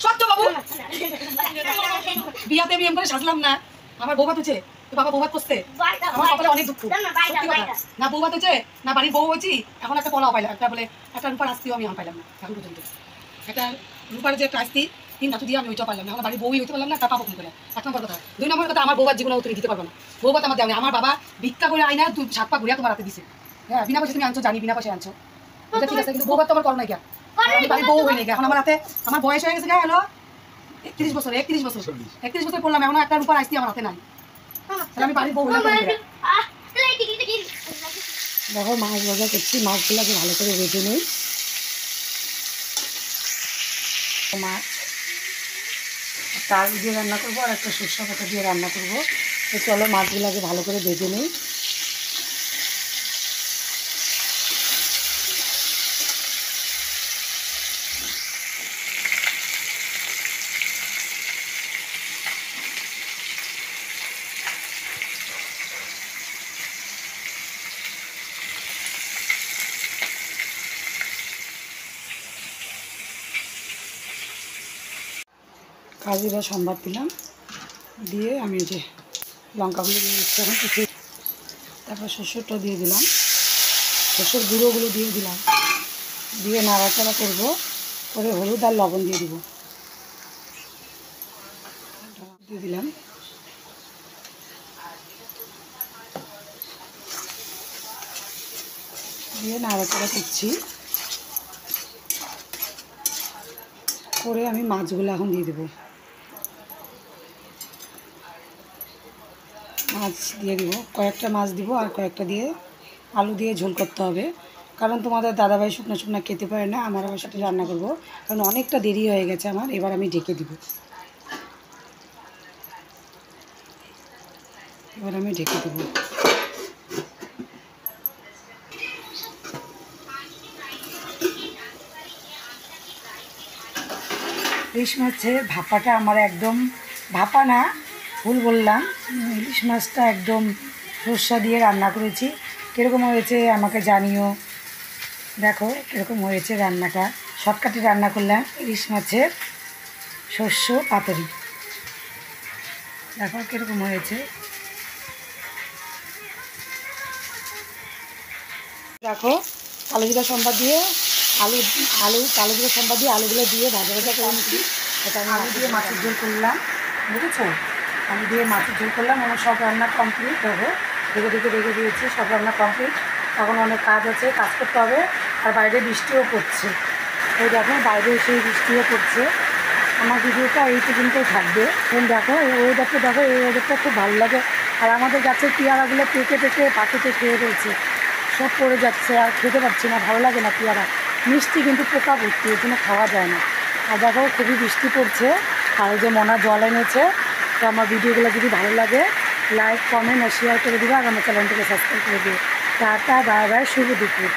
সত্য বাবু বিয়াতে আমি এমন সাজলাম না, আমার বউ ভাত হচ্ছে, বাবা বউ ভাত করছে, আমার কপালে অনেক দুঃখ। না বউ ভাত হচ্ছে, না বাড়ির বউ হয়েছি, এখন একটা পলাও পাইলাম, একটা বলে একটা রূপার আসতিও আমি পাইলাম না এখন পর্যন্ত। একটা রূপার যে একটা আসতি তিন ধাতু দিয়ে আমি ওইটাও পারলাম না, আমার বাড়ির বউই হইতে পারলাম না, তার পাবো ফোন করে। 1 নম্বর কথা। 2 নম্বর কথা, আমার বউবার জীবনে তুমি দিতে পারবো না, বউ ভাত আমার দেওয়া। আমার বাবা ভিক্ষা করে আইনা 7 পা ঘুরিয়া তোমার হাতে দিছে। হ্যাঁ, বিনা পয়সা তুমি আনছো, জানি বিনা পয়সা আনছো, এটা ঠিক আছে, কিন্তু বউ ভাত তো আমার করো নাই কেন? আমি বাড়ির বউ হই নাই, এখন আমার হাতে আমার বয়স হয়ে গেছে গা, হলো 31 বছর 31 বছর পড়লাম, এখন একটা রূপার আসতি আমার হাতে নাই, তাহলে আমি বাড়ির বউ হইলাম। দেখো মাছ ভাজা করছি, মাছগুলোকে ভালো করে ভেজে নিই। মাছ একটা আলু দিয়ে রান্না করবো আর একটা সরষে পাতা দিয়ে রান্না করবো। তো চলো মাছগুলোকে ভালো করে ভেজে নিই। কাজুরা সম্বাদ দিলাম, দিয়ে আমি যে লঙ্কাগুলো দিয়ে দিচ্ছি এখন কিছু, তারপর সরষেটা দিয়ে দিলাম, সরষের গুঁড়োগুলো দিয়ে দিলাম, দিয়ে নাড়াচাড়া করবো, করে হলুদ আর লবণ দিয়ে দিব, দিয়ে দিলাম, দিয়ে নাড়াচাড়া করছি, করে আমি মাছগুলো এখন দিয়ে দেবো। মাছ দিয়ে দিব, কয়েকটা মাছ দিব আর কয়েকটা দিয়ে আলু দিয়ে ঝোল করতে হবে, কারণ তোমাদের দাদাভাই শুকনো শুকনো খেতে পারে না, আমার আবার সাথে রান্না করব, কারণ অনেকটা দেরি হয়ে গেছে আমার। এবার আমি ঢেকে দিব, এবার আমি ঢেকে দেব। ইলিশ মাছের ভাপাটা আমার একদম, ভাপা না ভুল বললাম, ইলিশ মাছটা একদম সর্ষা দিয়ে রান্না করেছি। কীরকম হয়েছে আমাকে জানিও। দেখো কীরকম হয়েছে রান্নাটা, শর্টকাটে রান্না করলাম ইলিশ মাছের শস্য পাতুরি। দেখো কীরকম হয়েছে, দেখো কালো জিরা সম্বাদ দিয়ে কালো জিরা সম্বাদ দিয়ে আলুগুলো দিয়ে ভাজা ভাজা করে নিচ্ছি। এটা আমি আলু দিয়ে মাছের ঝোল করলাম, বুঝেছো? আলু দিয়ে মাছের ঝোল করলাম, আমার সব রান্না কমপ্লিট। দেখো রেখে দিয়েছি, সব রান্না কমপ্লিট। এখন অনেক কাজ আছে, কাজ করতে হবে, আর বাইরে বৃষ্টিও পড়ছে। এই দেখো বাইরে সেই বৃষ্টিও পড়ছে। আমার ভিডিওটা এই পর্যন্তই থাকবে। দেখো এই ওয়েদারটা, দেখো এই ওয়েদারটা খুব ভালো লাগে। আর আমাদের গাছের পেয়ারাগুলো পেকে পাখিতে খেয়ে রয়েছে, সব পড়ে যাচ্ছে, আর খেতে পারছি না, ভালো লাগে না পেয়ারা। মিষ্টি কিন্তু পোকা ভর্তি, এর জন্য খাওয়া যায় না। আর দেখো খুবই বৃষ্টি পড়ছে, আর যে মনা জল এনেছে। তো আমার ভিডিওগুলো যদি ভালো লাগে লাইক কমেন্ট আর শেয়ার করে দিবে, আর আমার চ্যানেলটিকে সাবস্ক্রাইব করে দিবে। টাটা বাই বাই, শুভ দুপুর।